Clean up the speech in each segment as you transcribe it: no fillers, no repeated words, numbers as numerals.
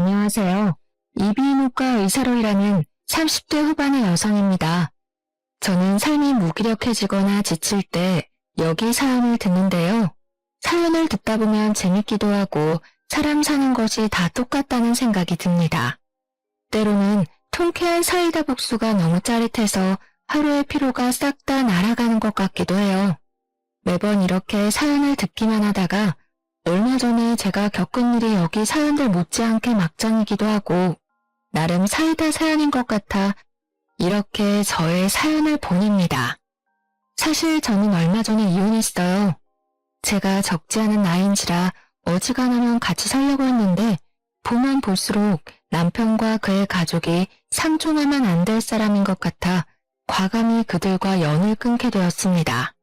안녕하세요. 이비인후과 의사로 일하는 30대 후반의 여성입니다. 저는 삶이 무기력해지거나 지칠 때 여기 사연을 듣는데요. 사연을 듣다 보면 재밌기도 하고 사람 사는 것이 다 똑같다는 생각이 듭니다. 때로는 통쾌한 사이다 복수가 너무 짜릿해서 하루의 피로가 싹 다 날아가는 것 같기도 해요. 매번 이렇게 사연을 듣기만 하다가 얼마 전에 제가 겪은 일이 여기 사연들 못지않게 막장이기도 하고 나름 사이다 사연인 것 같아 이렇게 저의 사연을 보냅니다. 사실 저는 얼마 전에 이혼했어요. 제가 적지 않은 나이인지라 어지간하면 같이 살려고 했는데 보면 볼수록 남편과 그의 가족이 상종하면 안 될 사람인 것 같아 과감히 그들과 연을 끊게 되었습니다.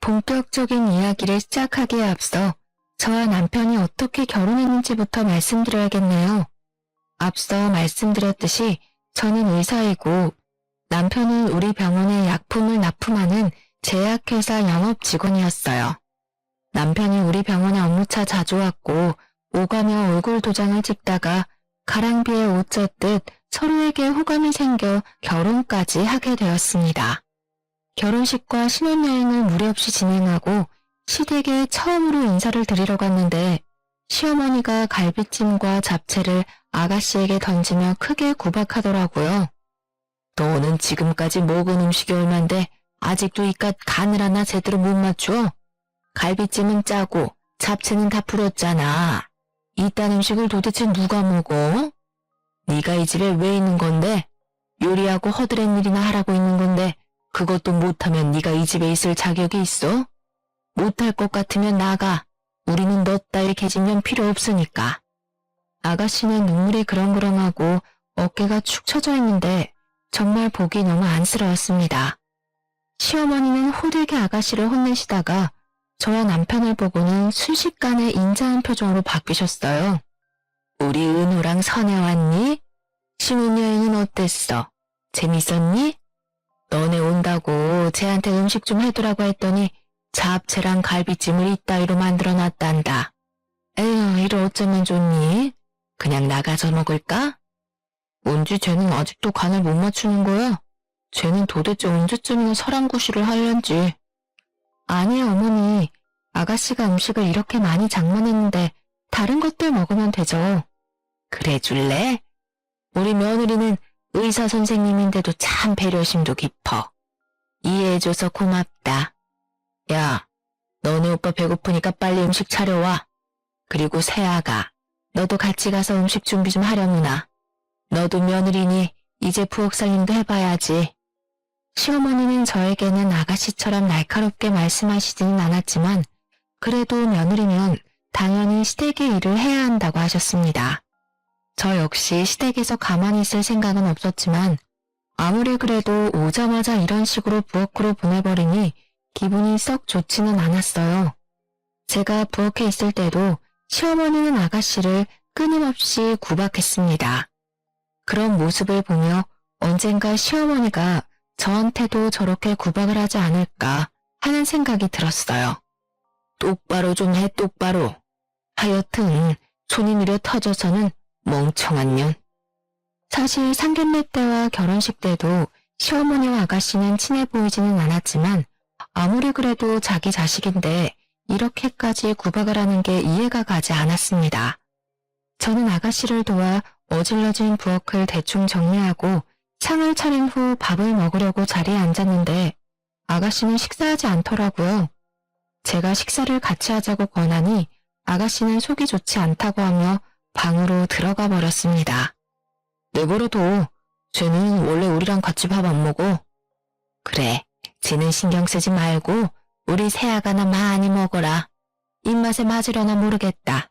본격적인 이야기를 시작하기에 앞서 저와 남편이 어떻게 결혼했는지부터 말씀드려야겠네요. 앞서 말씀드렸듯이 저는 의사이고 남편은 우리 병원에 약품을 납품하는 제약회사 영업직원이었어요. 남편이 우리 병원에 업무차 자주 왔고 오가며 얼굴 도장을 찍다가 가랑비에 옷 젖듯 서로에게 호감이 생겨 결혼까지 하게 되었습니다. 결혼식과 신혼여행을 무리 없이 진행하고 시댁에 처음으로 인사를 드리러 갔는데 시어머니가 갈비찜과 잡채를 아가씨에게 던지며 크게 구박하더라고요. 너는 지금까지 먹은 음식이 얼만데 아직도 이깟 간을 하나 제대로 못 맞춰? 갈비찜은 짜고 잡채는 다 불었잖아. 이딴 음식을 도대체 누가 먹어? 네가 이 집에 왜 있는 건데? 요리하고 허드렛 일이나 하라고 있는 건데 그것도 못하면 네가 이 집에 있을 자격이 있어? 못할 것 같으면 나가. 우리는 너 따위 계집년 필요 없으니까. 아가씨는 눈물이 그렁그렁하고 어깨가 축 처져 있는데 정말 보기 너무 안쓰러웠습니다. 시어머니는 호되게 아가씨를 혼내시다가 저와 남편을 보고는 순식간에 인자한 표정으로 바뀌셨어요. 우리 은호랑 선혜 왔니? 신혼여행은 어땠어? 재밌었니? 너네 온다고 쟤한테 음식 좀 해두라고 했더니 잡채랑 갈비찜을 이따위로 만들어놨단다. 에휴, 이를 어쩌면 좋니? 그냥 나가서 먹을까? 뭔지 쟤는 아직도 간을 못 맞추는 거야? 쟤는 도대체 언제쯤이나 사랑구실을 하려는지. 아니에요, 어머니. 아가씨가 음식을 이렇게 많이 장만했는데 다른 것들 먹으면 되죠. 그래 줄래? 우리 며느리는 의사 선생님인데도 참 배려심도 깊어. 이해해줘서 고맙다. 야, 너네 오빠 배고프니까 빨리 음식 차려와. 그리고 세아가, 너도 같이 가서 음식 준비 좀 하려무나. 너도 며느리니 이제 부엌살림도 해봐야지. 시어머니는 저에게는 아가씨처럼 날카롭게 말씀하시지는 않았지만 그래도 며느리면 당연히 시댁의 일을 해야 한다고 하셨습니다. 저 역시 시댁에서 가만히 있을 생각은 없었지만 아무리 그래도 오자마자 이런 식으로 부엌으로 보내버리니 기분이 썩 좋지는 않았어요. 제가 부엌에 있을 때도 시어머니는 아가씨를 끊임없이 구박했습니다. 그런 모습을 보며 언젠가 시어머니가 저한테도 저렇게 구박을 하지 않을까 하는 생각이 들었어요. 똑바로 좀 해, 똑바로. 하여튼 손이 느려 터져서는 멍청한 년. 사실 상견례 때와 결혼식 때도 시어머니와 아가씨는 친해 보이지는 않았지만 아무리 그래도 자기 자식인데 이렇게까지 구박을 하는 게 이해가 가지 않았습니다. 저는 아가씨를 도와 어질러진 부엌을 대충 정리하고 상을 차린 후 밥을 먹으려고 자리에 앉았는데 아가씨는 식사하지 않더라고요. 제가 식사를 같이 하자고 권하니 아가씨는 속이 좋지 않다고 하며 방으로 들어가 버렸습니다. 내버려둬. 쟤는 원래 우리랑 같이 밥 안 먹어. 그래, 쟤는 신경 쓰지 말고 우리 세아가나 많이 먹어라. 입맛에 맞으려나 모르겠다.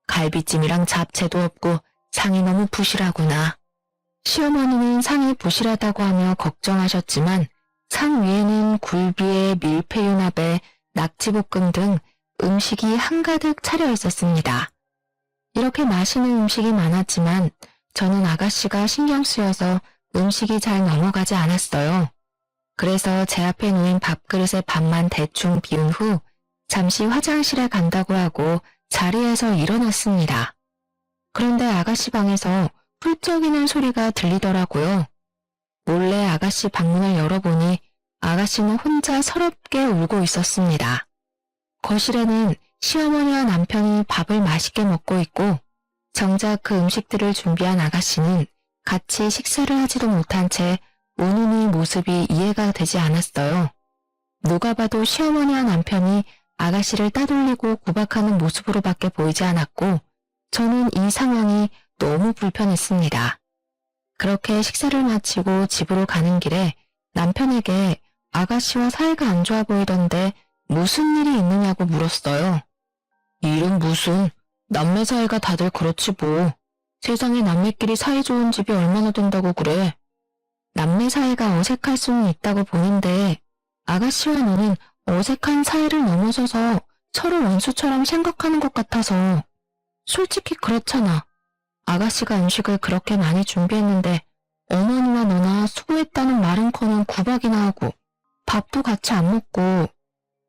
갈비찜이랑 잡채도 없고 상이 너무 부실하구나. 시어머니는 상이 부실하다고 하며 걱정하셨지만 상 위에는 굴비에 밀푀유나베, 낙지볶음 등 음식이 한가득 차려 있었습니다. 이렇게 맛있는 음식이 많았지만 저는 아가씨가 신경 쓰여서 음식이 잘 넘어가지 않았어요. 그래서 제 앞에 놓인 밥그릇에 밥만 대충 비운 후 잠시 화장실에 간다고 하고 자리에서 일어났습니다. 그런데 아가씨 방에서 훌쩍이는 소리가 들리더라고요. 몰래 아가씨 방문을 열어보니 아가씨는 혼자 서럽게 울고 있었습니다. 거실에는 시어머니와 남편이 밥을 맛있게 먹고 있고 정작 그 음식들을 준비한 아가씨는 같이 식사를 하지도 못한 채 우는 이 모습이 이해가 되지 않았어요. 누가 봐도 시어머니와 남편이 아가씨를 따돌리고 구박하는 모습으로밖에 보이지 않았고 저는 이 상황이 너무 불편했습니다. 그렇게 식사를 마치고 집으로 가는 길에 남편에게 아가씨와 사이가 안 좋아 보이던데 무슨 일이 있느냐고 물었어요. 일은 무슨, 남매 사이가 다들 그렇지 뭐. 세상에 남매끼리 사이 좋은 집이 얼마나 된다고 그래. 남매 사이가 어색할 수는 있다고 보는데 아가씨와 너는 어색한 사이를 넘어서서 서로 원수처럼 생각하는 것 같아서. 솔직히 그렇잖아. 아가씨가 음식을 그렇게 많이 준비했는데 어머니와 너나 수고했다는 말은커녕 구박이나 하고 밥도 같이 안 먹고.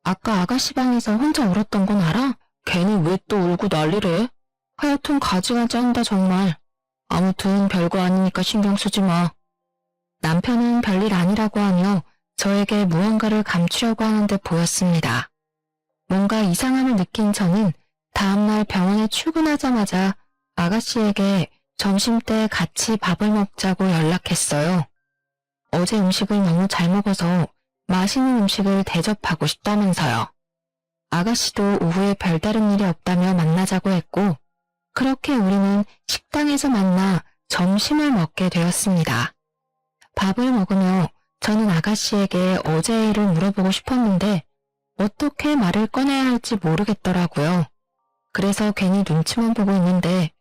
아까 아가씨 방에서 혼자 울었던 건 알아? 걔는 왜 또 울고 난리래? 하여튼 가지가지 한다 정말. 아무튼 별거 아니니까 신경 쓰지 마. 남편은 별일 아니라고 하며 저에게 무언가를 감추려고 하는데 보였습니다. 뭔가 이상함을 느낀 저는 다음날 병원에 출근하자마자 아가씨에게 점심때 같이 밥을 먹자고 연락했어요. 어제 음식을 너무 잘 먹어서 맛있는 음식을 대접하고 싶다면서요. 아가씨도 오후에 별다른 일이 없다며 만나자고 했고 그렇게 우리는 식당에서 만나 점심을 먹게 되었습니다. 밥을 먹으며 저는 아가씨에게 어제의 일을 물어보고 싶었는데 어떻게 말을 꺼내야 할지 모르겠더라고요. 그래서 괜히 눈치만 보고 있는데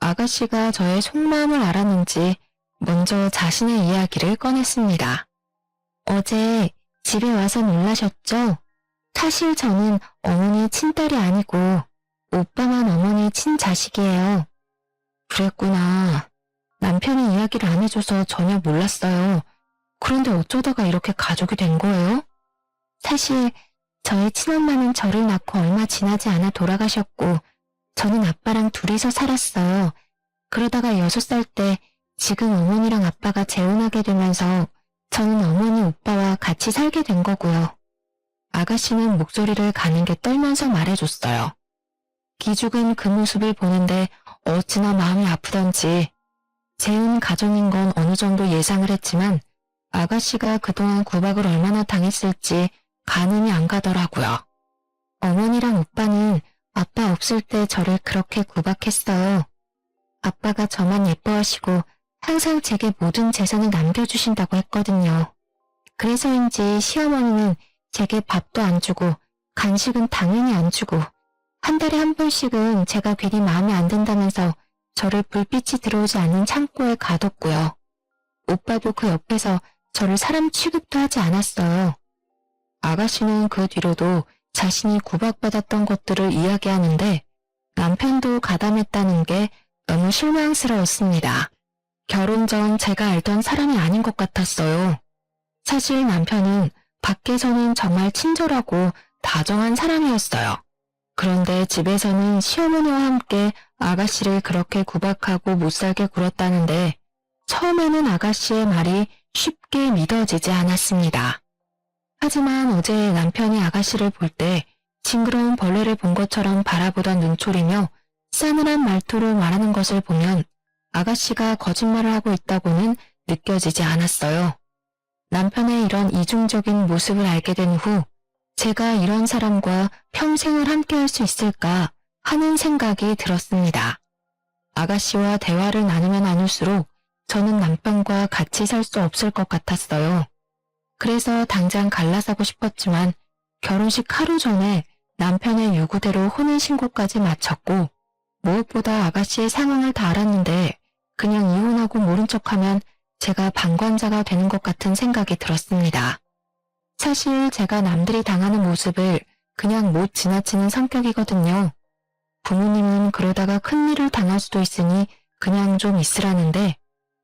아가씨가 저의 속마음을 알았는지 먼저 자신의 이야기를 꺼냈습니다. 어제 집에 와서 놀라셨죠? 사실 저는 어머니 친딸이 아니고 오빠만 어머니 친자식이에요. 그랬구나. 남편이 이야기를 안 해줘서 전혀 몰랐어요. 그런데 어쩌다가 이렇게 가족이 된 거예요? 사실 저희 친엄마는 저를 낳고 얼마 지나지 않아 돌아가셨고 저는 아빠랑 둘이서 살았어요. 그러다가 6살 때 지금 어머니랑 아빠가 재혼하게 되면서 저는 어머니 오빠와 같이 살게 된 거고요. 아가씨는 목소리를 가늘게 떨면서 말해줬어요. 기죽은 그 모습을 보는데 어찌나 마음이 아프던지. 재혼 가정인 건 어느 정도 예상을 했지만 아가씨가 그동안 구박을 얼마나 당했을지 가늠이 안 가더라고요. 어머니랑 오빠는 아빠 없을 때 저를 그렇게 구박했어요. 아빠가 저만 예뻐하시고 항상 제게 모든 재산을 남겨주신다고 했거든요. 그래서인지 시어머니는 제게 밥도 안 주고 간식은 당연히 안 주고 한 달에 한 번씩은 제가 괜히 마음에 안 든다면서 저를 불빛이 들어오지 않는 창고에 가뒀고요. 오빠도 그 옆에서 저를 사람 취급도 하지 않았어요. 아가씨는 그 뒤로도 자신이 구박받았던 것들을 이야기하는데 남편도 가담했다는 게 너무 실망스러웠습니다. 결혼 전 제가 알던 사람이 아닌 것 같았어요. 사실 남편은 밖에서는 정말 친절하고 다정한 사람이었어요. 그런데 집에서는 시어머니와 함께 아가씨를 그렇게 구박하고 못살게 굴었다는데 처음에는 아가씨의 말이 쉽게 믿어지지 않았습니다. 하지만 어제 남편이 아가씨를 볼 때 징그러운 벌레를 본 것처럼 바라보던 눈초리며 싸늘한 말투로 말하는 것을 보면 아가씨가 거짓말을 하고 있다고는 느껴지지 않았어요. 남편의 이런 이중적인 모습을 알게 된 후 제가 이런 사람과 평생을 함께할 수 있을까 하는 생각이 들었습니다. 아가씨와 대화를 나누면 나눌수록 저는 남편과 같이 살 수 없을 것 같았어요. 그래서 당장 갈라서고 싶었지만 결혼식 하루 전에 남편의 요구대로 혼인신고까지 마쳤고 무엇보다 아가씨의 상황을 다 알았는데 그냥 이혼하고 모른 척하면 제가 방관자가 되는 것 같은 생각이 들었습니다. 사실 제가 남들이 당하는 모습을 그냥 못 지나치는 성격이거든요. 부모님은 그러다가 큰일을 당할 수도 있으니 그냥 좀 있으라는데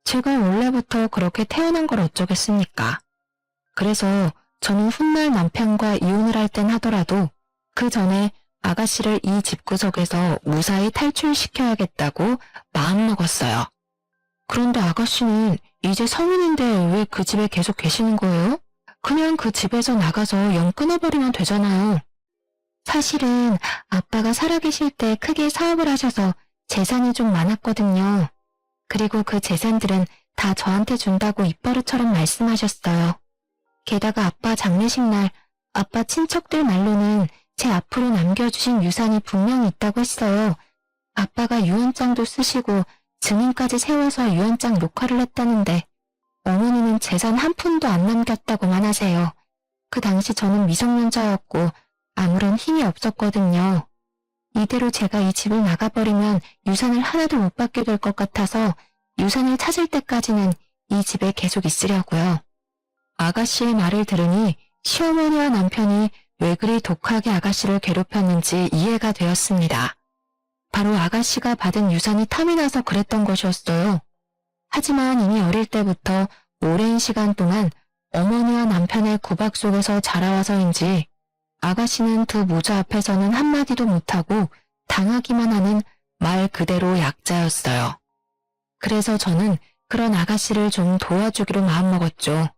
제가 원래부터 그렇게 태어난 걸 어쩌겠습니까? 그래서 저는 훗날 남편과 이혼을 할 땐 하더라도 그 전에 아가씨를 이 집구석에서 무사히 탈출시켜야겠다고 마음먹었어요. 그런데 아가씨는 이제 성인인데 왜 그 집에 계속 계시는 거예요? 그냥 그 집에서 나가서 영 끊어버리면 되잖아요. 사실은 아빠가 살아계실 때 크게 사업을 하셔서 재산이 좀 많았거든요. 그리고 그 재산들은 다 저한테 준다고 입버릇처럼 말씀하셨어요. 게다가 아빠 장례식 날 아빠 친척들 말로는 제 앞으로 남겨주신 유산이 분명히 있다고 했어요. 아빠가 유언장도 쓰시고 증인까지 세워서 유언장 녹화를 했다는데 어머니는 재산 한 푼도 안 남겼다고만 하세요. 그 당시 저는 미성년자였고 아무런 힘이 없었거든요. 이대로 제가 이 집을 나가버리면 유산을 하나도 못 받게 될 것 같아서 유산을 찾을 때까지는 이 집에 계속 있으려고요. 아가씨의 말을 들으니 시어머니와 남편이 왜 그리 독하게 아가씨를 괴롭혔는지 이해가 되었습니다. 바로 아가씨가 받은 유산이 탐이 나서 그랬던 것이었어요. 하지만 이미 어릴 때부터 오랜 시간 동안 어머니와 남편의 구박 속에서 자라와서인지 아가씨는 두 모자 앞에서는 한마디도 못하고 당하기만 하는 말 그대로 약자였어요. 그래서 저는 그런 아가씨를 좀 도와주기로 마음먹었죠.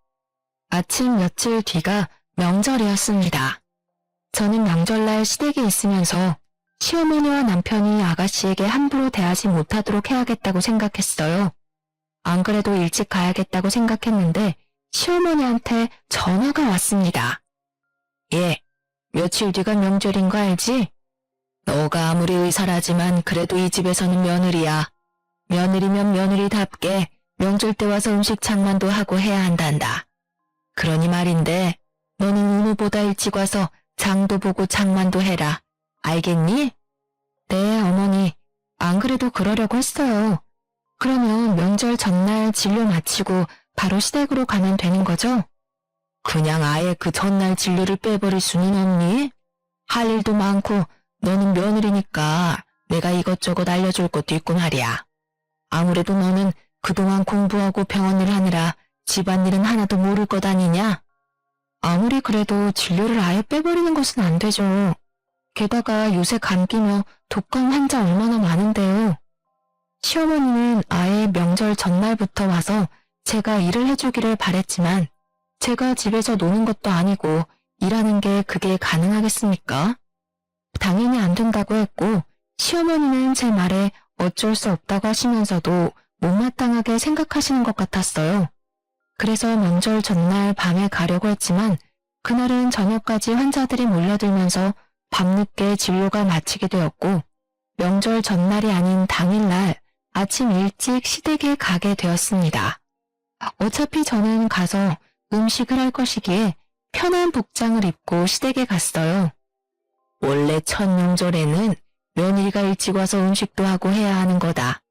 아침 며칠 뒤가 명절이었습니다. 저는 명절날 시댁에 있으면서 시어머니와 남편이 아가씨에게 함부로 대하지 못하도록 해야겠다고 생각했어요. 안 그래도 일찍 가야겠다고 생각했는데 시어머니한테 전화가 왔습니다. 예, 며칠 뒤가 명절인 거 알지? 너가 아무리 의사라지만 그래도 이 집에서는 며느리야. 며느리면 며느리답게 명절 때 와서 음식 장만도 하고 해야 한단다. 그러니 말인데 너는 은우보다 일찍 와서 장도 보고 장만도 해라. 알겠니? 네, 어머니. 안 그래도 그러려고 했어요. 그러면 명절 전날 진료 마치고 바로 시댁으로 가면 되는 거죠? 그냥 아예 그 전날 진료를 빼버릴 수는 없니? 할 일도 많고 너는 며느리니까 내가 이것저것 알려줄 것도 있고 말이야. 아무래도 너는 그동안 공부하고 병원일 하느라 집안일은 하나도 모를 것 아니냐? 아무리 그래도 진료를 아예 빼버리는 것은 안 되죠. 게다가 요새 감기며 독감 환자 얼마나 많은데요. 시어머니는 아예 명절 전날부터 와서 제가 일을 해주기를 바랬지만 제가 집에서 노는 것도 아니고 일하는 게 그게 가능하겠습니까? 당연히 안 된다고 했고 시어머니는 제 말에 어쩔 수 없다고 하시면서도 못마땅하게 생각하시는 것 같았어요. 그래서 명절 전날 밤에 가려고 했지만 그날은 저녁까지 환자들이 몰려들면서 밤늦게 진료가 마치게 되었고 명절 전날이 아닌 당일날 아침 일찍 시댁에 가게 되었습니다. 어차피 저는 가서 음식을 할 것이기에 편한 복장을 입고 시댁에 갔어요. 원래 첫 명절에는 며느리가 일찍 와서 음식도 하고 해야 하는 거다.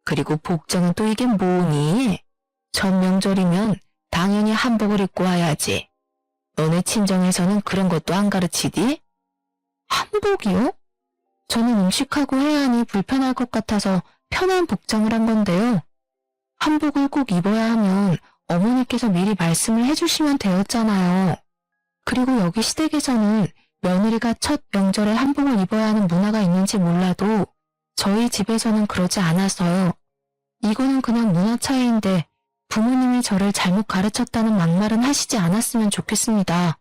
그리고 복장은 또 이게 뭐니? 첫 명절이면 당연히 한복을 입고 와야지. 너네 친정에서는 그런 것도 안 가르치디? 한복이요? 저는 음식하고 해야 하니 불편할 것 같아서 편한 복장을 한 건데요. 한복을 꼭 입어야 하면 어머니께서 미리 말씀을 해주시면 되었잖아요. 그리고 여기 시댁에서는 며느리가 첫 명절에 한복을 입어야 하는 문화가 있는지 몰라도 저희 집에서는 그러지 않아서요. 이거는 그냥 문화 차이인데 부모님이 저를 잘못 가르쳤다는 막말은 하시지 않았으면 좋겠습니다.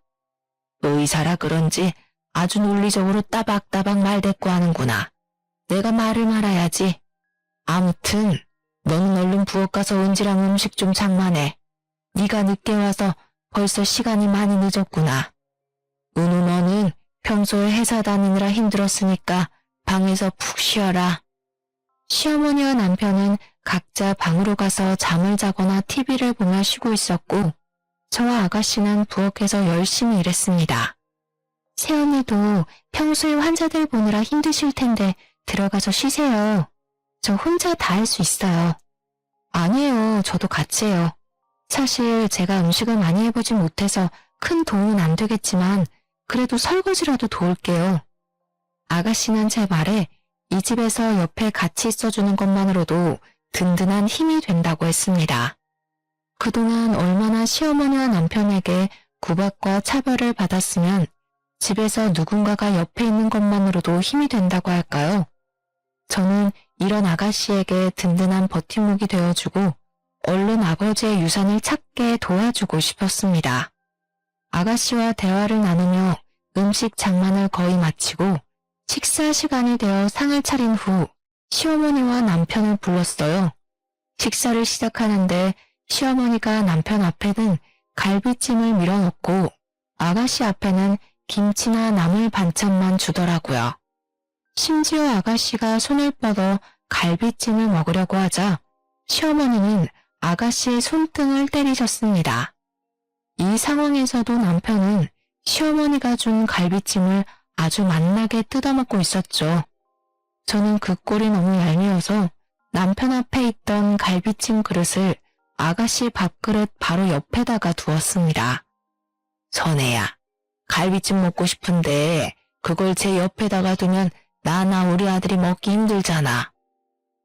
의사라 그런지 아주 논리적으로 따박따박 말대꾸 하는구나. 내가 말을 말아야지. 아무튼 너는 얼른 부엌 가서 은지랑 음식 좀 장만해. 네가 늦게 와서 벌써 시간이 많이 늦었구나. 은우 너는 평소에 회사 다니느라 힘들었으니까 방에서 푹 쉬어라. 시어머니와 남편은 각자 방으로 가서 잠을 자거나 TV를 보며 쉬고 있었고 저와 아가씨는 부엌에서 열심히 일했습니다. 새언니도 평소에 환자들 보느라 힘드실 텐데 들어가서 쉬세요. 저 혼자 다 할 수 있어요. 아니에요. 저도 같이 해요. 사실 제가 음식을 많이 해보지 못해서 큰 도움은 안 되겠지만 그래도 설거지라도 도울게요. 아가씨는 제 말에 이 집에서 옆에 같이 있어주는 것만으로도 든든한 힘이 된다고 했습니다. 그동안 얼마나 시어머니와 남편에게 구박과 차별을 받았으면 집에서 누군가가 옆에 있는 것만으로도 힘이 된다고 할까요? 저는 이런 아가씨에게 든든한 버팀목이 되어주고 얼른 아버지의 유산을 찾게 도와주고 싶었습니다. 아가씨와 대화를 나누며 음식 장만을 거의 마치고 식사 시간이 되어 상을 차린 후 시어머니와 남편을 불렀어요. 식사를 시작하는데 시어머니가 남편 앞에는 갈비찜을 밀어놓고 아가씨 앞에는 김치나 나물 반찬만 주더라고요. 심지어 아가씨가 손을 뻗어 갈비찜을 먹으려고 하자 시어머니는 아가씨의 손등을 때리셨습니다. 이 상황에서도 남편은 시어머니가 준 갈비찜을 아주 맛나게 뜯어먹고 있었죠. 저는 그 꼴이 너무 얄미워서 남편 앞에 있던 갈비찜 그릇을 아가씨 밥그릇 바로 옆에다가 두었습니다. 선혜야, 갈비찜 먹고 싶은데 그걸 제 옆에다가 두면 나나 우리 아들이 먹기 힘들잖아.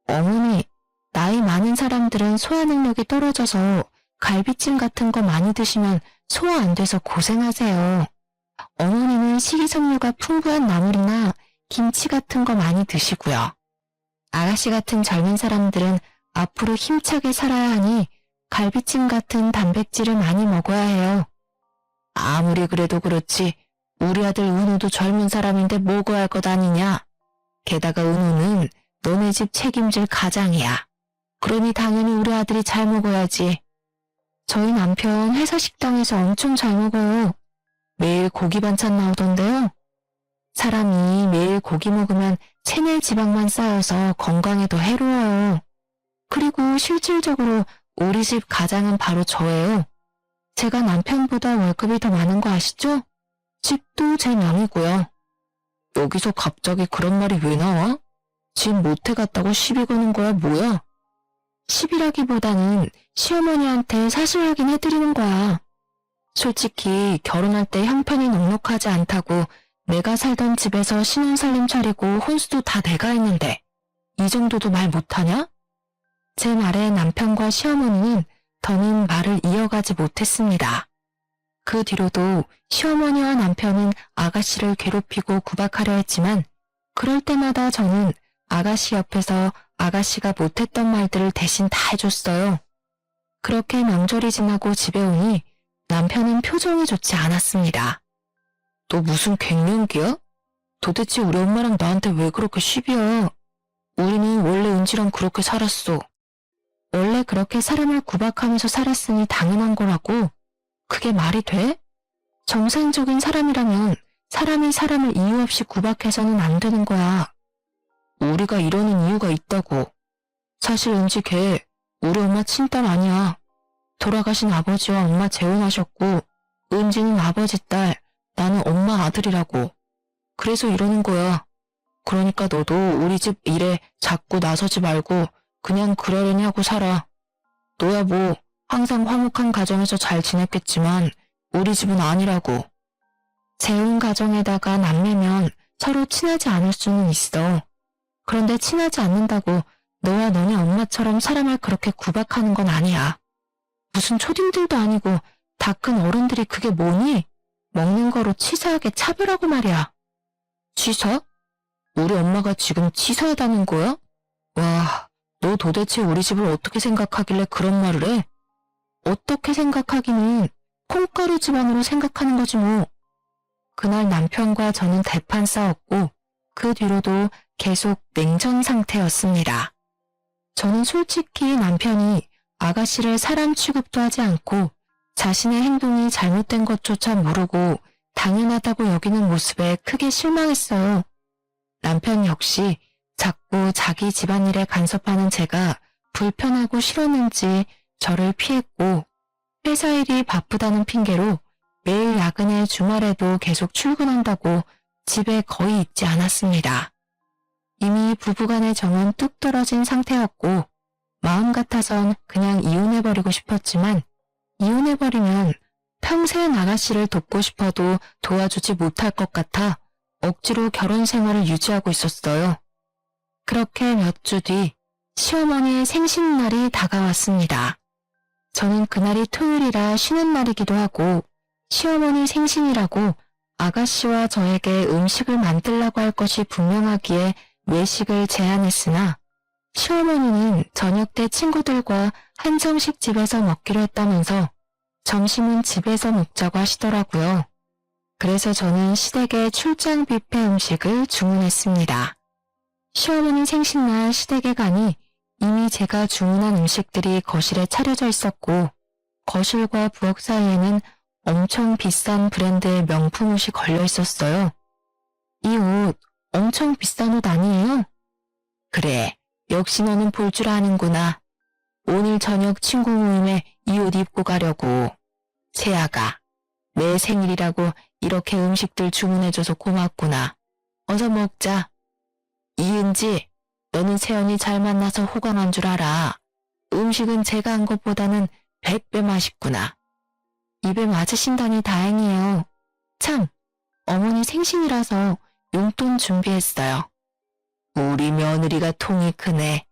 어머니, 나이 많은 사람들은 소화 능력이 떨어져서 갈비찜 같은 거 많이 드시면 소화 안 돼서 고생하세요. 어머니는 식이섬유가 풍부한 나물이나 김치 같은 거 많이 드시고요. 아가씨 같은 젊은 사람들은 앞으로 힘차게 살아야 하니 갈비찜 같은 단백질을 많이 먹어야 해요. 아무리 그래도 그렇지 우리 아들 은우도 젊은 사람인데 먹어야 할 것 아니냐. 게다가 은우는 너네 집 책임질 가장이야. 그러니 당연히 우리 아들이 잘 먹어야지. 저희 남편 회사 식당에서 엄청 잘 먹어요. 매일 고기 반찬 나오던데요. 사람이 매일 고기 먹으면 체내 지방만 쌓여서 건강에도 해로워요. 그리고 실질적으로 우리 집 가장은 바로 저예요. 제가 남편보다 월급이 더 많은 거 아시죠? 집도 제 명이고요. 여기서 갑자기 그런 말이 왜 나와? 집 못해갔다고 시비 거는 거야 뭐야? 시비라기보다는 시어머니한테 사실 확인해드리는 거야. 솔직히 결혼할 때 형편이 넉넉하지 않다고 내가 살던 집에서 신혼살림 차리고 혼수도 다 내가 했는데 이 정도도 말 못하냐? 제 말에 남편과 시어머니는 더는 말을 이어가지 못했습니다. 그 뒤로도 시어머니와 남편은 아가씨를 괴롭히고 구박하려 했지만 그럴 때마다 저는 아가씨 옆에서 아가씨가 못했던 말들을 대신 다 해줬어요. 그렇게 명절이 지나고 집에 오니 남편은 표정이 좋지 않았습니다. 너 무슨 갱년기야? 도대체 우리 엄마랑 나한테 왜 그렇게 시비야? 우리는 원래 은지랑 그렇게 살았어. 원래 그렇게 사람을 구박하면서 살았으니 당연한 거라고. 그게 말이 돼? 정상적인 사람이라면 사람이 사람을 이유 없이 구박해서는 안 되는 거야. 우리가 이러는 이유가 있다고. 사실 은지 걔 우리 엄마 친딸 아니야. 돌아가신 아버지와 엄마 재혼하셨고 은지는 아버지 딸, 나는 엄마 아들이라고. 그래서 이러는 거야. 그러니까 너도 우리 집 일에 자꾸 나서지 말고 그냥 그러려니 하고 살아. 너야 뭐 항상 화목한 가정에서 잘 지냈겠지만 우리 집은 아니라고. 재혼 가정에다가 남매면 서로 친하지 않을 수는 있어. 그런데 친하지 않는다고 너와 너네 엄마처럼 사람을 그렇게 구박하는 건 아니야. 무슨 초딩들도 아니고 다 큰 어른들이 그게 뭐니? 먹는 거로 치사하게 차별하고 말이야. 치사? 우리 엄마가 지금 치사하다는 거야? 와, 너 도대체 우리 집을 어떻게 생각하길래 그런 말을 해? 어떻게 생각하기는 콩가루 집안으로 생각하는 거지 뭐. 그날 남편과 저는 대판 싸웠고 그 뒤로도 계속 냉전 상태였습니다. 저는 솔직히 남편이 아가씨를 사람 취급도 하지 않고 자신의 행동이 잘못된 것조차 모르고 당연하다고 여기는 모습에 크게 실망했어요. 남편 역시 자꾸 자기 집안일에 간섭하는 제가 불편하고 싫었는지 저를 피했고 회사 일이 바쁘다는 핑계로 매일 야근에 주말에도 계속 출근한다고 집에 거의 있지 않았습니다. 이미 부부간의 정은 뚝 떨어진 상태였고 마음 같아선 그냥 이혼해버리고 싶었지만 이혼해버리면 평생 아가씨를 돕고 싶어도 도와주지 못할 것 같아 억지로 결혼 생활을 유지하고 있었어요. 그렇게 몇 주 뒤 시어머니의 생신날이 다가왔습니다. 저는 그날이 토요일이라 쉬는 날이기도 하고 시어머니 생신이라고 아가씨와 저에게 음식을 만들라고 할 것이 분명하기에 외식을 제안했으나 시어머니는 저녁 때 친구들과 한정식 집에서 먹기로 했다면서 점심은 집에서 먹자고 하시더라고요. 그래서 저는 시댁의 출장 뷔페 음식을 주문했습니다. 시어머니 생신날 시댁에 가니 이미 제가 주문한 음식들이 거실에 차려져 있었고 거실과 부엌 사이에는 엄청 비싼 브랜드의 명품 옷이 걸려 있었어요. 이 옷 엄청 비싼 옷 아니에요? 그래, 역시 너는 볼 줄 아는구나. 오늘 저녁 친구 모임에 이 옷 입고 가려고. 세아가, 내 생일이라고 이렇게 음식들 주문해줘서 고맙구나. 어서 먹자. 이은지, 너는 세연이 잘 만나서 호강한 줄 알아. 음식은 제가 한 것보다는 100배 맛있구나. 입에 맞으신다니 다행이에요. 참, 어머니 생신이라서 용돈 준비했어요. 우리 며느리가 통이 크네.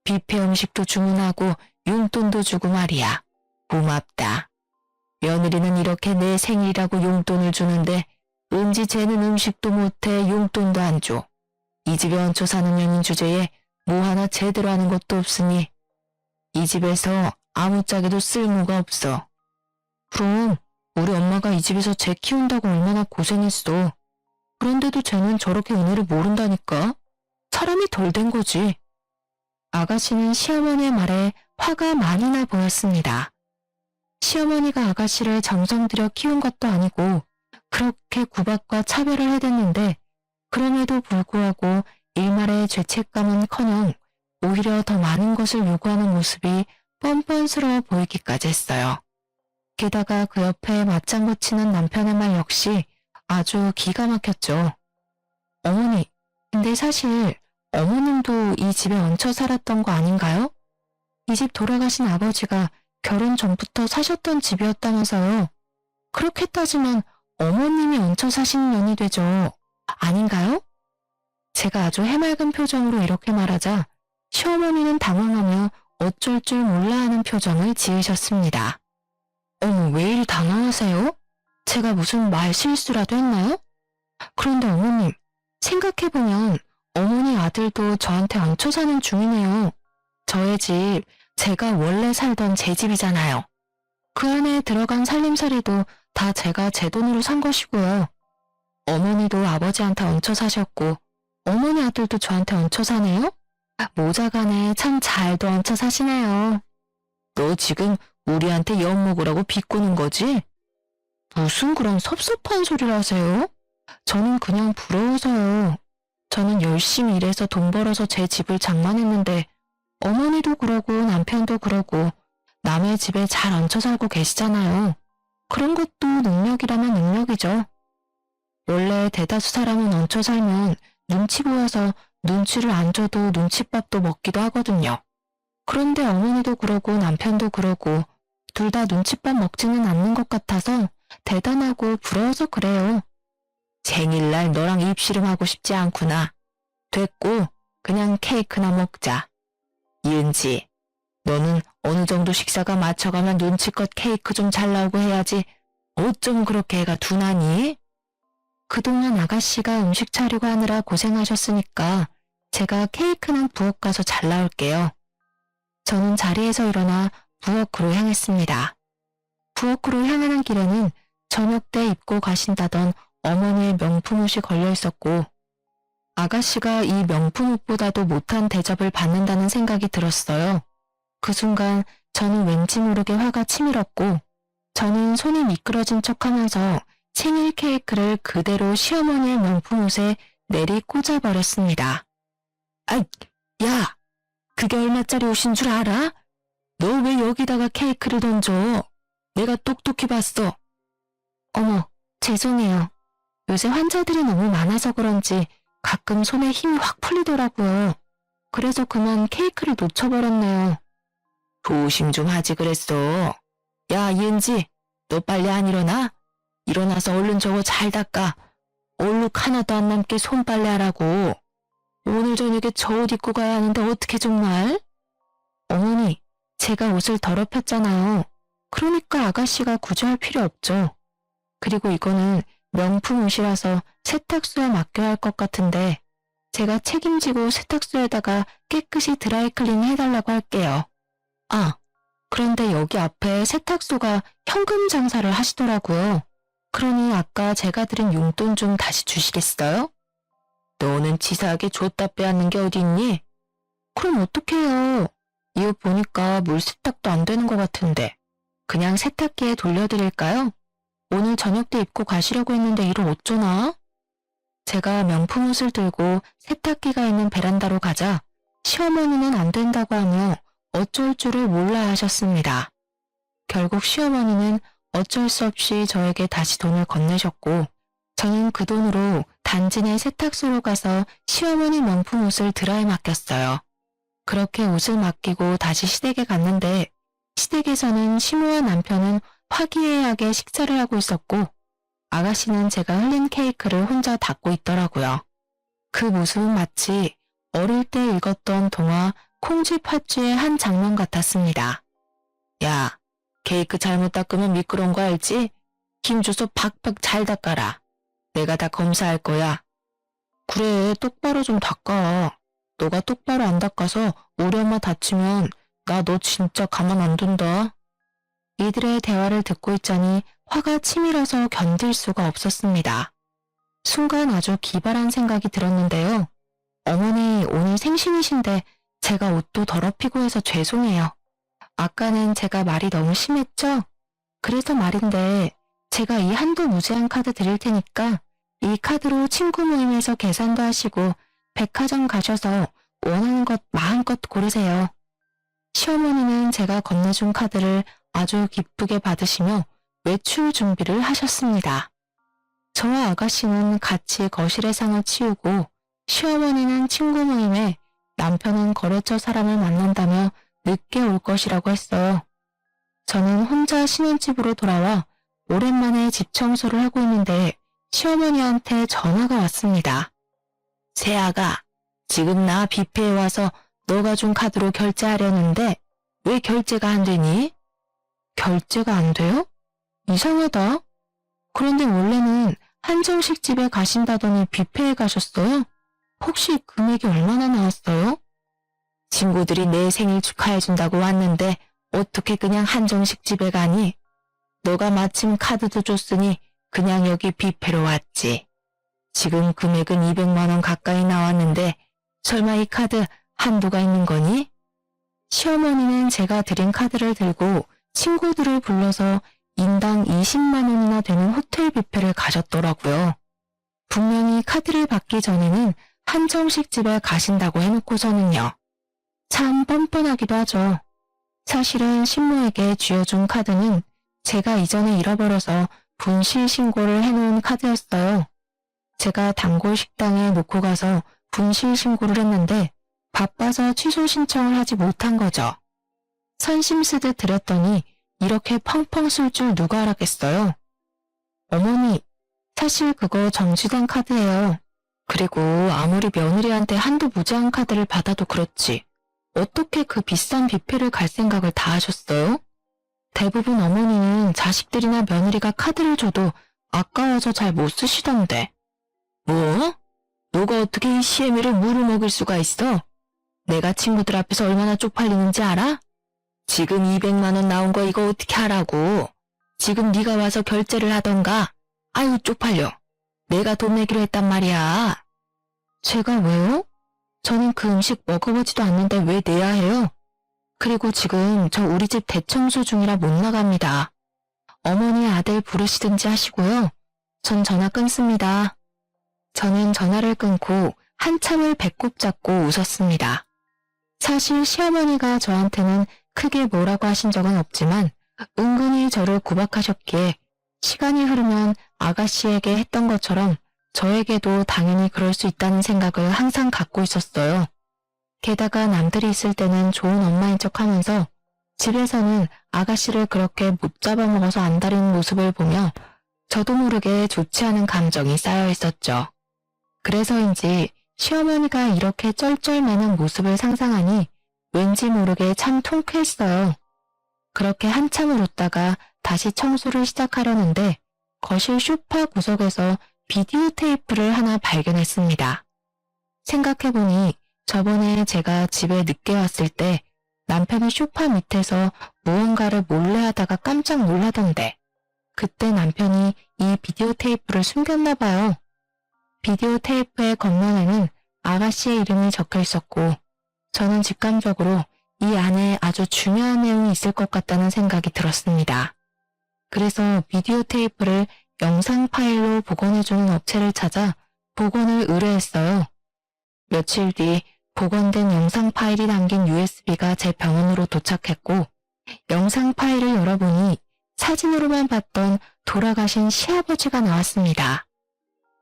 뷔페 음식도 주문하고 용돈도 주고 말이야. 고맙다. 며느리는 이렇게 내 생일이라고 용돈을 주는데 은지 쟤는 음식도 못해 용돈도 안 줘. 이 집에 얹혀 사는 년인 주제에 뭐 하나 제대로 하는 것도 없으니 이 집에서 아무짝에도 쓸모가 없어. 그럼 우리 엄마가 이 집에서 쟤 키운다고 얼마나 고생했어. 그런데도 쟤는 저렇게 은혜를 모른다니까. 사람이 덜 된 거지. 아가씨는 시어머니의 말에 화가 많이 나 보였습니다. 시어머니가 아가씨를 정성 들여 키운 것도 아니고 그렇게 구박과 차별을 해댔는데 그럼에도 불구하고 일말의 죄책감은커녕 오히려 더 많은 것을 요구하는 모습이 뻔뻔스러워 보이기까지 했어요. 게다가 그 옆에 맞장구 치는 남편의 말 역시 아주 기가 막혔죠. 어머니, 근데 사실 어머님도 이 집에 얹혀 살았던 거 아닌가요? 이 집 돌아가신 아버지가 결혼 전부터 사셨던 집이었다면서요. 그렇게 따지면 어머님이 얹혀 사신 년이 되죠. 아닌가요? 제가 아주 해맑은 표정으로 이렇게 말하자 시어머니는 당황하며 어쩔 줄 몰라 하는 표정을 지으셨습니다. 어머, 왜 이리 당황하세요? 제가 무슨 말 실수라도 했나요? 그런데 어머님, 생각해보면 어머니 아들도 저한테 얹혀 사는 중이네요. 저의 집, 제가 원래 살던 제 집이잖아요. 그 안에 들어간 살림살이도 다 제가 제 돈으로 산 것이고요. 어머니도 아버지한테 얹혀 사셨고 어머니 아들도 저한테 얹혀 사네요? 모자간에 참 잘도 얹혀 사시네요. 너 지금 우리한테 엿 먹으라고 비꼬는 거지? 무슨 그런 섭섭한 소리를 하세요? 저는 그냥 부러워서요. 저는 열심히 일해서 돈 벌어서 제 집을 장만했는데 어머니도 그러고 남편도 그러고 남의 집에 잘 얹혀 살고 계시잖아요. 그런 것도 능력이라면 능력이죠. 원래 대다수 사람은 얹혀 살면 눈치 보여서 눈치를 안 줘도 눈칫밥도 먹기도 하거든요. 그런데 어머니도 그러고 남편도 그러고 둘 다 눈칫밥 먹지는 않는 것 같아서 대단하고 부러워서 그래요. 생일날 너랑 입씨름하고 싶지 않구나. 됐고 그냥 케이크나 먹자. 이은지, 너는 어느 정도 식사가 맞춰가면 눈치껏 케이크 좀 잘 나오고 해야지 어쩜 그렇게 애가 둔하니? 그동안 아가씨가 음식 차리고 하느라 고생하셨으니까 제가 케이크는 부엌 가서 잘 나올게요. 저는 자리에서 일어나 부엌으로 향했습니다. 부엌으로 향하는 길에는 저녁 때 입고 가신다던 어머니의 명품 옷이 걸려 있었고 아가씨가 이 명품 옷보다도 못한 대접을 받는다는 생각이 들었어요. 그 순간 저는 왠지 모르게 화가 치밀었고 저는 손이 미끄러진 척하면서 생일 케이크를 그대로 시어머니의 명품 옷에 내리 꽂아버렸습니다. 아이, 야! 그게 얼마짜리 옷인 줄 알아? 너 왜 여기다가 케이크를 던져? 내가 똑똑히 봤어. 어머, 죄송해요. 요새 환자들이 너무 많아서 그런지 가끔 손에 힘이 확 풀리더라고요. 그래서 그만 케이크를 놓쳐버렸네요. 조심 좀 하지 그랬어. 야, 이은지, 너 빨리 안 일어나? 일어나서 얼른 저거 잘 닦아. 얼룩 하나도 안 남게 손빨래 하라고. 오늘 저녁에 저 옷 입고 가야 하는데 어떻게 정말? 어머니, 제가 옷을 더럽혔잖아요. 그러니까 아가씨가 굳이 할 필요 없죠. 그리고 이거는 명품 옷이라서 세탁소에 맡겨야 할 것 같은데 제가 책임지고 세탁소에다가 깨끗이 드라이클린 해달라고 할게요. 아, 그런데 여기 앞에 세탁소가 현금 장사를 하시더라고요. 그러니 아까 제가 드린 용돈 좀 다시 주시겠어요? 너는 치사하게 줬다 빼앗는 게 어디 있니? 그럼 어떡해요? 이 옷 보니까 물 세탁도 안 되는 것 같은데 그냥 세탁기에 돌려드릴까요? 오늘 저녁 때 입고 가시려고 했는데 이걸 어쩌나? 제가 명품 옷을 들고 세탁기가 있는 베란다로 가자 시어머니는 안 된다고 하며 어쩔 줄을 몰라 하셨습니다. 결국 시어머니는 어쩔 수 없이 저에게 다시 돈을 건네셨고 저는 그 돈으로 단지 내 세탁소로 가서 시어머니 명품 옷을 드라이 맡겼어요. 그렇게 옷을 맡기고 다시 시댁에 갔는데 시댁에서는 시모와 남편은 화기애애하게 식사를 하고 있었고 아가씨는 제가 흘린 케이크를 혼자 닫고 있더라고요. 그 모습은 마치 어릴 때 읽었던 동화 콩쥐팥쥐의 한 장면 같았습니다. 야, 케이크 잘못 닦으면 미끄러운 거 알지? 힘 줘서 팍팍 잘 닦아라. 내가 다 검사할 거야. 그래, 똑바로 좀 닦아. 너가 똑바로 안 닦아서 우리 엄마 다치면 나 너 진짜 가만 안 둔다. 이들의 대화를 듣고 있자니 화가 치밀어서 견딜 수가 없었습니다. 순간 아주 기발한 생각이 들었는데요. 어머니 오늘 생신이신데 제가 옷도 더럽히고 해서 죄송해요. 아까는 제가 말이 너무 심했죠? 그래서 말인데 제가 이 한도 무제한 카드 드릴 테니까 이 카드로 친구 모임에서 계산도 하시고 백화점 가셔서 원하는 것 마음껏 고르세요. 시어머니는 제가 건네준 카드를 아주 기쁘게 받으시며 외출 준비를 하셨습니다. 저와 아가씨는 같이 거실의 상을 치우고 시어머니는 친구 모임에 남편은 거래처 사람을 만난다며 늦게 올 것이라고 했어요. 저는 혼자 신혼집으로 돌아와 오랜만에 집 청소를 하고 있는데 시어머니한테 전화가 왔습니다. 새아가, 지금 나 뷔페에 와서 너가 준 카드로 결제하려는데 왜 결제가 안 되니? 결제가 안 돼요? 이상하다. 그런데 원래는 한정식 집에 가신다더니 뷔페에 가셨어요? 혹시 금액이 얼마나 나왔어요? 친구들이 내 생일 축하해준다고 왔는데 어떻게 그냥 한정식 집에 가니? 너가 마침 카드도 줬으니 그냥 여기 뷔페로 왔지. 지금 금액은 200만 원 가까이 나왔는데 설마 이 카드 한도가 있는 거니? 시어머니는 제가 드린 카드를 들고 친구들을 불러서 인당 20만 원이나 되는 호텔 뷔페를 가셨더라고요. 분명히 카드를 받기 전에는 한정식 집에 가신다고 해놓고서는요. 참 뻔뻔하기도 하죠. 사실은 신모에게 쥐어준 카드는 제가 이전에 잃어버려서 분실 신고를 해놓은 카드였어요. 제가 단골 식당에 놓고 가서 분실 신고를 했는데 바빠서 취소 신청을 하지 못한 거죠. 선심 쓰듯 드렸더니 이렇게 펑펑 쓸 줄 누가 알았겠어요. 어머니, 사실 그거 정지된 카드예요. 그리고 아무리 며느리한테 한도 무제한 카드를 받아도 그렇지. 어떻게 그 비싼 뷔페를 갈 생각을 다 하셨어요? 대부분 어머니는 자식들이나 며느리가 카드를 줘도 아까워서 잘 못 쓰시던데. 뭐? 너가 어떻게 이 시애미를 물을 먹일 수가 있어? 내가 친구들 앞에서 얼마나 쪽팔리는지 알아? 지금 200만 원 나온 거 이거 어떻게 하라고? 지금 네가 와서 결제를 하던가. 아유 쪽팔려. 내가 돈 내기로 했단 말이야. 제가 왜요? 저는 그 음식 먹어보지도 않는데 왜 내야 해요? 그리고 지금 저 우리 집 대청소 중이라 못 나갑니다. 어머니 아들 부르시든지 하시고요. 전 전화 끊습니다. 저는 전화를 끊고 한참을 배꼽 잡고 웃었습니다. 사실 시어머니가 저한테는 크게 뭐라고 하신 적은 없지만 은근히 저를 구박하셨기에 시간이 흐르면 아가씨에게 했던 것처럼 저에게도 당연히 그럴 수 있다는 생각을 항상 갖고 있었어요. 게다가 남들이 있을 때는 좋은 엄마인 척하면서 집에서는 아가씨를 그렇게 못 잡아먹어서 안달인 모습을 보며 저도 모르게 좋지 않은 감정이 쌓여 있었죠. 그래서인지 시어머니가 이렇게 쩔쩔매는 모습을 상상하니 왠지 모르게 참 통쾌했어요. 그렇게 한참을 웃다가 다시 청소를 시작하려는데 거실 소파 구석에서 비디오 테이프를 하나 발견했습니다. 생각해보니 저번에 제가 집에 늦게 왔을 때 남편이 소파 밑에서 무언가를 몰래 하다가 깜짝 놀라던데 그때 남편이 이 비디오 테이프를 숨겼나 봐요. 비디오 테이프의 겉면에는 아가씨의 이름이 적혀 있었고 저는 직감적으로 이 안에 아주 중요한 내용이 있을 것 같다는 생각이 들었습니다. 그래서 비디오 테이프를 영상 파일로 복원해주는 업체를 찾아 복원을 의뢰했어요. 며칠 뒤 복원된 영상 파일이 담긴 USB가 제 병원으로 도착했고 영상 파일을 열어보니 사진으로만 봤던 돌아가신 시아버지가 나왔습니다.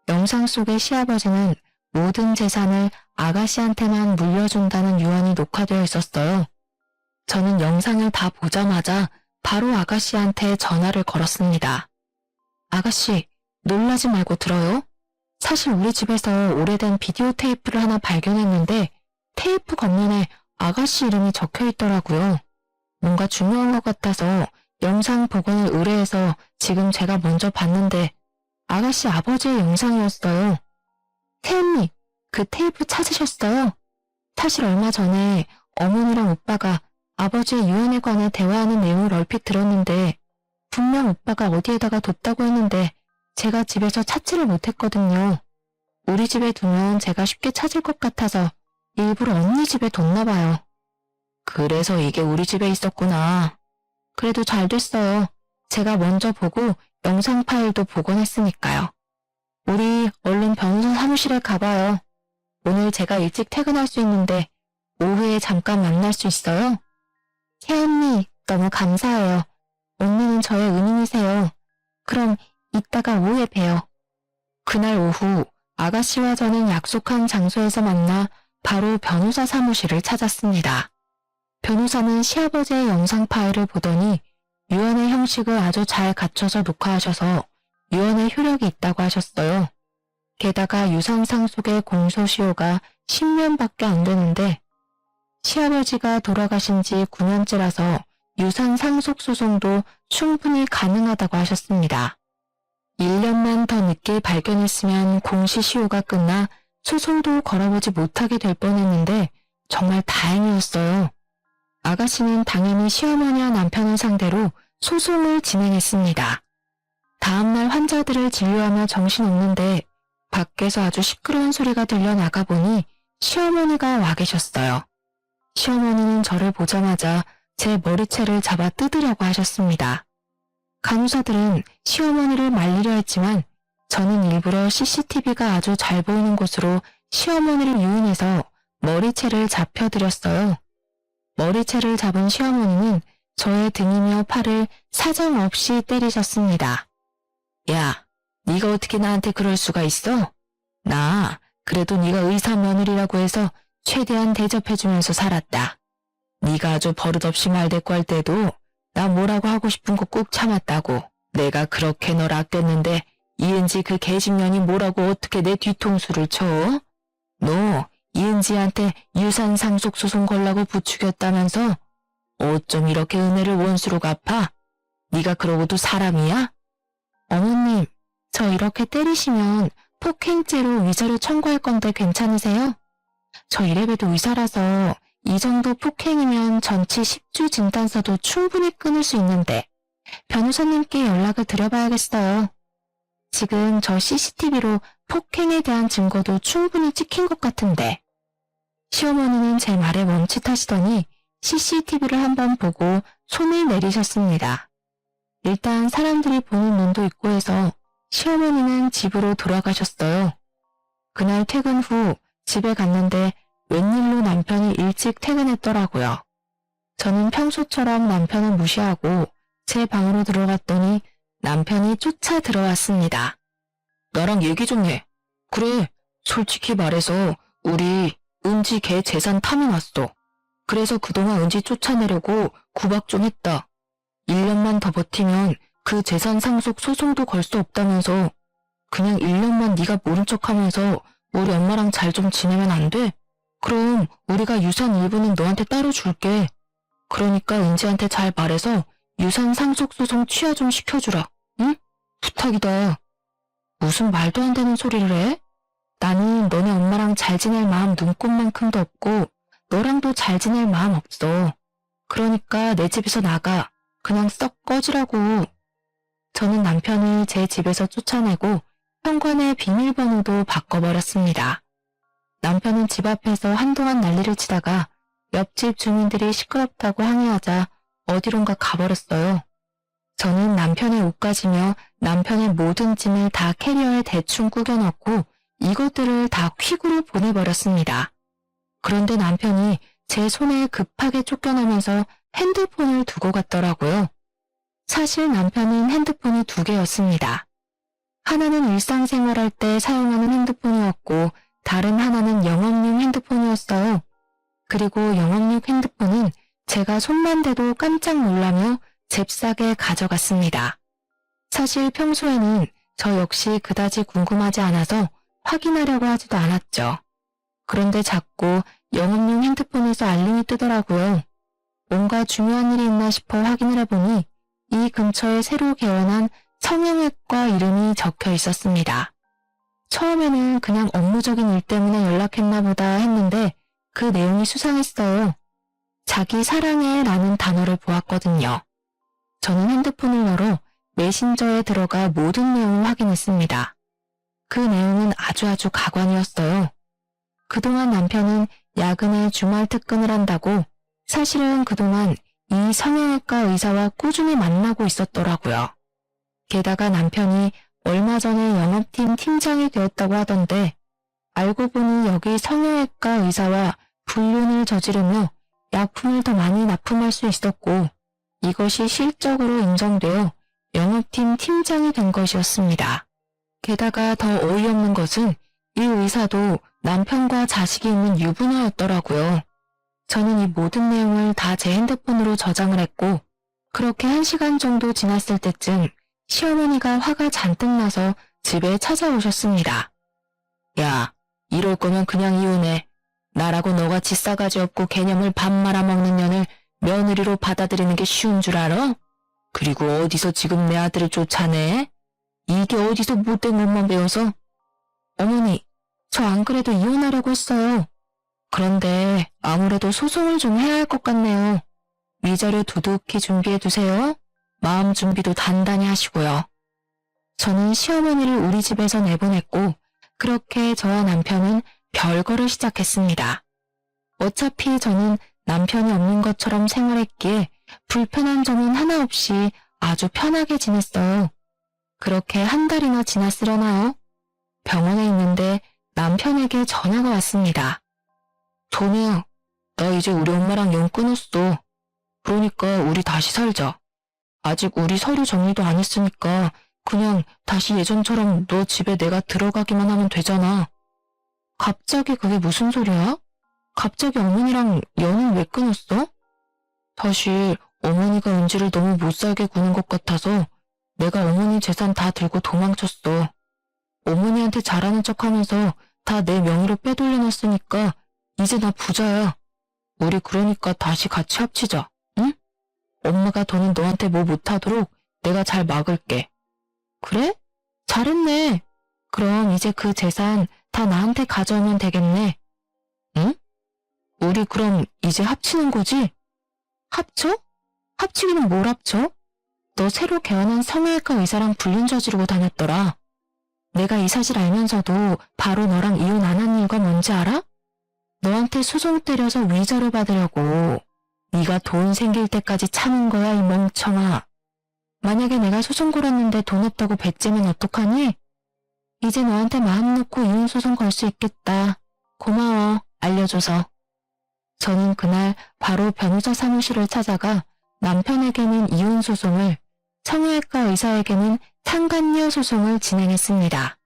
영상 속의 시아버지는 모든 재산을 아가씨한테만 물려준다는 유언이 녹화되어 있었어요. 저는 영상을 다 보자마자 바로 아가씨한테 전화를 걸었습니다. 아가씨, 놀라지 말고 들어요. 사실 우리 집에서 오래된 비디오 테이프를 하나 발견했는데 테이프 겉면에 아가씨 이름이 적혀 있더라고요. 뭔가 중요한 것 같아서 영상 복원을 의뢰해서 지금 제가 먼저 봤는데 아가씨 아버지의 영상이었어요. 태연님, 그 테이프 찾으셨어요? 사실 얼마 전에 어머니랑 오빠가 아버지의 유언에 관해 대화하는 내용을 얼핏 들었는데 분명 오빠가 어디에다가 뒀다고 했는데 제가 집에서 찾지를 못했거든요. 우리 집에 두면 제가 쉽게 찾을 것 같아서 일부러 언니 집에 뒀나 봐요. 그래서 이게 우리 집에 있었구나. 그래도 잘 됐어요. 제가 먼저 보고 영상 파일도 복원했으니까요. 우리 얼른 변호사 사무실에 가봐요. 오늘 제가 일찍 퇴근할 수 있는데 오후에 잠깐 만날 수 있어요? 혜언니, 너무 감사해요. 언니는 저의 은인이세요. 그럼 이따가 오후에 봬요. 그날 오후 아가씨와 저는 약속한 장소에서 만나 바로 변호사 사무실을 찾았습니다. 변호사는 시아버지의 영상 파일을 보더니 유언의 형식을 아주 잘 갖춰서 녹화하셔서 유언의 효력이 있다고 하셨어요. 게다가 유산 상속의 공소시효가 10년밖에 안 되는데 시아버지가 돌아가신 지 9년째라서 유산 상속 소송도 충분히 가능하다고 하셨습니다. 1년만 더 늦게 발견했으면 공시시효가 끝나 소송도 걸어보지 못하게 될 뻔했는데 정말 다행이었어요. 아가씨는 당연히 시어머니와 남편을 상대로 소송을 진행했습니다. 다음날 환자들을 진료하며 정신없는데 밖에서 아주 시끄러운 소리가 들려 나가보니 시어머니가 와 계셨어요. 시어머니는 저를 보자마자 제 머리채를 잡아 뜯으려고 하셨습니다. 간호사들은 시어머니를 말리려 했지만 저는 일부러 CCTV가 아주 잘 보이는 곳으로 시어머니를 유인해서 머리채를 잡혀드렸어요. 머리채를 잡은 시어머니는 저의 등이며 팔을 사정없이 때리셨습니다. 야, 네가 어떻게 나한테 그럴 수가 있어? 나 그래도 네가 의사 며느리라고 해서 최대한 대접해주면서 살았다. 네가 아주 버릇없이 말대꾸할 때도 나 뭐라고 하고 싶은 거 꾹 참았다고. 내가 그렇게 널 아꼈는데 이은지 그 개집년이 뭐라고 어떻게 내 뒤통수를 쳐? 너 이은지한테 유산 상속 소송 걸라고 부추겼다면서? 어쩜 이렇게 은혜를 원수로 갚아? 네가 그러고도 사람이야? 어머님, 저 이렇게 때리시면 폭행죄로 위자료 청구할 건데 괜찮으세요? 저 이래봬도 의사라서 이 정도 폭행이면 전치 10주 진단서도 충분히 끊을 수 있는데 변호사님께 연락을 드려봐야겠어요. 지금 저 CCTV로 폭행에 대한 증거도 충분히 찍힌 것 같은데. 시어머니는 제 말에 멈칫하시더니 CCTV를 한번 보고 손을 내리셨습니다. 일단 사람들이 보는 눈도 있고 해서 시어머니는 집으로 돌아가셨어요. 그날 퇴근 후 집에 갔는데 웬일로 남편이 일찍 퇴근했더라고요. 저는 평소처럼 남편을 무시하고 제 방으로 들어갔더니 남편이 쫓아 들어왔습니다. 나랑 얘기 좀 해. 그래, 솔직히 말해서 우리 은지 걔 재산 탐이 났어. 그래서 그동안 은지 쫓아내려고 구박 좀 했다. 1년만 더 버티면 그 재산 상속 소송도 걸 수 없다면서 그냥 1년만 네가 모른 척하면서 우리 엄마랑 잘 좀 지내면 안 돼? 그럼 우리가 유산 일부는 너한테 따로 줄게. 그러니까 은지한테 잘 말해서 유산 상속 소송 취하 좀 시켜주라. 응? 부탁이다. 무슨 말도 안 되는 소리를 해? 나는 너네 엄마랑 잘 지낼 마음 눈꼽만큼도 없고 너랑도 잘 지낼 마음 없어. 그러니까 내 집에서 나가. 그냥 썩 꺼지라고. 저는 남편을 제 집에서 쫓아내고 현관의 비밀번호도 바꿔버렸습니다. 남편은 집 앞에서 한동안 난리를 치다가 옆집 주민들이 시끄럽다고 항의하자 어디론가 가버렸어요. 저는 남편의 옷가지며 남편의 모든 짐을 다 캐리어에 대충 꾸겨 넣고 이것들을 다 퀵으로 보내버렸습니다. 그런데 남편이 제 손에 급하게 쫓겨나면서 핸드폰을 두고 갔더라고요. 사실 남편은 핸드폰이 2개였습니다. 하나는 일상생활할 때 사용하는 핸드폰이었고 다른 하나는 영업용 핸드폰이었어요. 그리고 영업용 핸드폰은 제가 손만 대도 깜짝 놀라며 잽싸게 가져갔습니다. 사실 평소에는 저 역시 그다지 궁금하지 않아서 확인하려고 하지도 않았죠. 그런데 자꾸 영업용 핸드폰에서 알림이 뜨더라고요. 뭔가 중요한 일이 있나 싶어 확인을 해보니 이 근처에 새로 개원한 성형외과 이름이 적혀 있었습니다. 처음에는 그냥 업무적인 일 때문에 연락했나 보다 했는데 그 내용이 수상했어요. 자기 사랑해 라는 단어를 보았거든요. 저는 핸드폰을 열어 메신저에 들어가 모든 내용을 확인했습니다. 그 내용은 아주 가관이었어요. 그동안 남편은 야근에 주말 특근을 한다고 사실은 그동안 이 성형외과 의사와 꾸준히 만나고 있었더라고요. 게다가 남편이 얼마 전에 영업팀 팀장이 되었다고 하던데 알고 보니 여기 성형외과 의사와 불륜을 저지르며 약품을 더 많이 납품할 수 있었고 이것이 실적으로 인정되어 영업팀 팀장이 된 것이었습니다. 게다가 더 어이없는 것은 이 의사도 남편과 자식이 있는 유부녀였더라고요. 저는 이 모든 내용을 다 제 핸드폰으로 저장을 했고 그렇게 1시간 정도 지났을 때쯤 시어머니가 화가 잔뜩 나서 집에 찾아오셨습니다. 야, 이럴 거면 그냥 이혼해. 나라고 너같이 싸가지 없고 개념을 밥 말아먹는 년을 며느리로 받아들이는 게 쉬운 줄 알아? 그리고 어디서 지금 내 아들을 쫓아내? 이게 어디서 못된 것만 배워서? 어머니, 저 안 그래도 이혼하려고 했어요. 그런데 아무래도 소송을 좀 해야 할 것 같네요. 위자료 두둑히 준비해두세요. 마음 준비도 단단히 하시고요. 저는 시어머니를 우리 집에서 내보냈고 그렇게 저와 남편은 별거를 시작했습니다. 어차피 저는 남편이 없는 것처럼 생활했기에 불편한 점은 하나 없이 아주 편하게 지냈어요. 그렇게 한 달이나 지났으려나요? 병원에 있는데 남편에게 전화가 왔습니다. 도니야, 나 이제 우리 엄마랑 연 끊었어. 그러니까 우리 다시 살자. 아직 우리 서류 정리도 안 했으니까 그냥 다시 예전처럼 너 집에 내가 들어가기만 하면 되잖아. 갑자기 그게 무슨 소리야? 갑자기 어머니랑 연은 왜 끊었어? 사실 어머니가 은지를 너무 못살게 구는 것 같아서 내가 어머니 재산 다 들고 도망쳤어. 어머니한테 잘하는 척하면서 다 내 명의로 빼돌려놨으니까 이제 나 부자야. 우리 그러니까 다시 같이 합치자, 응? 엄마가 더는 너한테 뭐 못하도록 내가 잘 막을게. 그래? 잘했네. 그럼 이제 그 재산 다 나한테 가져오면 되겠네. 응? 우리 그럼 이제 합치는 거지? 합쳐? 합치기는 뭘 합쳐? 너 새로 개원한 성형외과 의사랑 불륜 저지르고 다녔더라. 내가 이 사실 알면서도 바로 너랑 이혼 안 한 이유가 뭔지 알아? 너한테 소송 때려서 위자료 받으려고. 네가 돈 생길 때까지 참은 거야, 이 멍청아. 만약에 내가 소송 걸었는데 돈 없다고 배째면 어떡하니? 이제 너한테 마음 놓고 이혼 소송 걸 수 있겠다. 고마워, 알려줘서. 저는 그날 바로 변호사 사무실을 찾아가 남편에게는 이혼 소송을, 성형외과 의사에게는 상간녀 소송을 진행했습니다.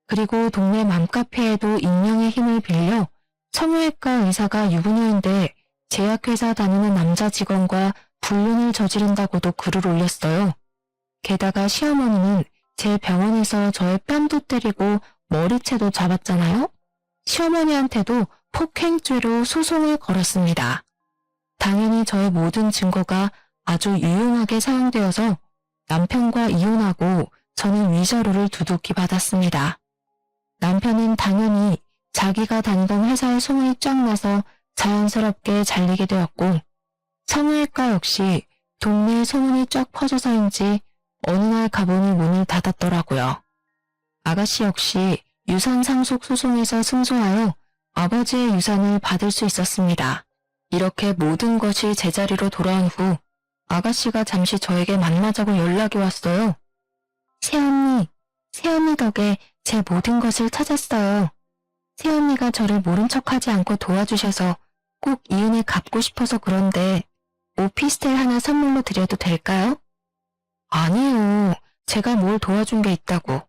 그리고 동네 맘카페에도 익명의 힘을 빌려 성형외과 의사가 유부녀인데 제약회사 다니는 남자 직원과 불륜을 저지른다고도 글을 올렸어요. 게다가 시어머니는 제 병원에서 저의 뺨도 때리고 머리채도 잡았잖아요. 시어머니한테도 폭행죄로 소송을 걸었습니다. 당연히 저의 모든 증거가 아주 유용하게 사용되어서 남편과 이혼하고 저는 위자료를 두둑히 받았습니다. 남편은 당연히 자기가 다니던 회사의 소문이 쫙 나서 자연스럽게 잘리게 되었고, 성형외과 역시 동네에 소문이 쫙 퍼져서인지 어느 날 가보니 문을 닫았더라고요. 아가씨 역시 유산 상속 소송에서 승소하여 아버지의 유산을 받을 수 있었습니다. 이렇게 모든 것이 제자리로 돌아온 후 아가씨가 잠시 저에게 만나자고 연락이 왔어요. 새언니 덕에 제 모든 것을 찾았어요. 새언니가 저를 모른 척하지 않고 도와주셔서 꼭 이 은혜 갚고 싶어서 그런데 오피스텔 하나 선물로 드려도 될까요? 아니에요. 제가 뭘 도와준 게 있다고.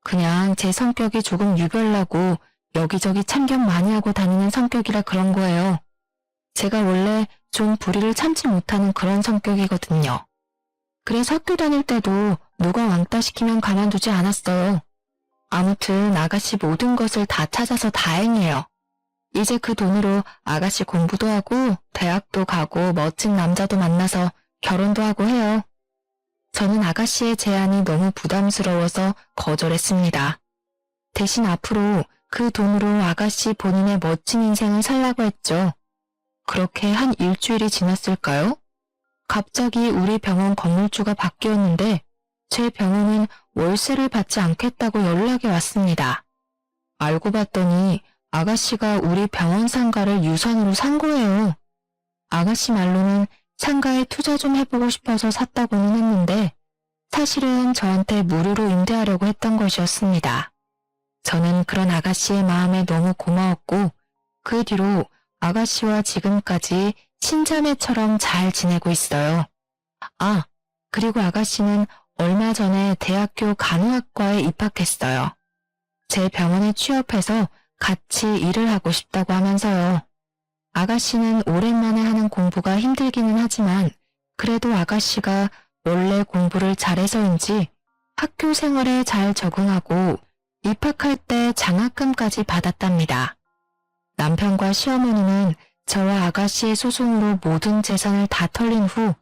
그냥 제 성격이 조금 유별나고 여기저기 참견 많이 하고 다니는 성격이라 그런 거예요. 제가 원래 좀 불의를 참지 못하는 그런 성격이거든요. 그래서 학교 다닐 때도 누가 왕따 시키면 가만두지 않았어요. 아무튼 아가씨 모든 것을 다 찾아서 다행이에요. 이제 그 돈으로 아가씨 공부도 하고 대학도 가고 멋진 남자도 만나서 결혼도 하고 해요. 저는 아가씨의 제안이 너무 부담스러워서 거절했습니다. 대신 앞으로 그 돈으로 아가씨 본인의 멋진 인생을 살라고 했죠. 그렇게 한 일주일이 지났을까요? 갑자기 우리 병원 건물주가 바뀌었는데 제 병원은 월세를 받지 않겠다고 연락이 왔습니다. 알고 봤더니 아가씨가 우리 병원 상가를 유산으로 산 거예요. 아가씨 말로는 상가에 투자 좀 해보고 싶어서 샀다고는 했는데 사실은 저한테 무료로 임대하려고 했던 것이었습니다. 저는 그런 아가씨의 마음에 너무 고마웠고 그 뒤로 아가씨와 지금까지 친자매처럼 잘 지내고 있어요. 아, 그리고 아가씨는 얼마 전에 대학교 간호학과에 입학했어요. 제 병원에 취업해서 같이 일을 하고 싶다고 하면서요. 아가씨는 오랜만에 하는 공부가 힘들기는 하지만 그래도 아가씨가 원래 공부를 잘해서인지 학교 생활에 잘 적응하고 입학할 때 장학금까지 받았답니다. 남편과 시어머니는 저와 아가씨의 소송으로 모든 재산을 다 털린 후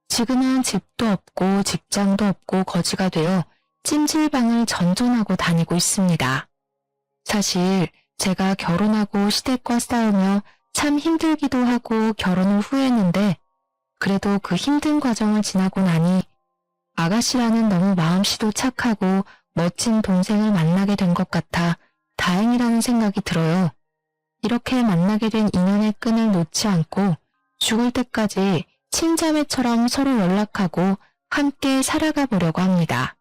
지금은 집도 없고 직장도 없고 거지가 되어 찜질방을 전전하고 다니고 있습니다. 사실 제가 결혼하고 시댁과 싸우며 참 힘들기도 하고 결혼을 후회했는데 그래도 그 힘든 과정을 지나고 나니 아가씨라는 너무 마음씨도 착하고 멋진 동생을 만나게 된 것 같아 다행이라는 생각이 들어요. 이렇게 만나게 된 인연의 끈을 놓지 않고 죽을 때까지 친자매처럼 서로 연락하고 함께 살아가 보려고 합니다.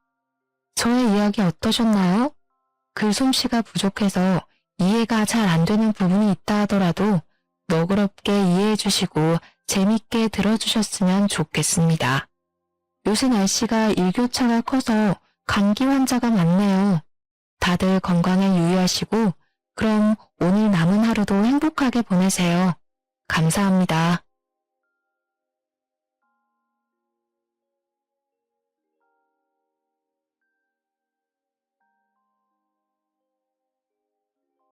저의 이야기 어떠셨나요? 글솜씨가 부족해서 이해가 잘 안 되는 부분이 있다 하더라도 너그럽게 이해해 주시고 재밌게 들어주셨으면 좋겠습니다. 요새 날씨가 일교차가 커서 감기 환자가 많네요. 다들 건강에 유의하시고 그럼 오늘 남은 하루도 행복하게 보내세요. 감사합니다.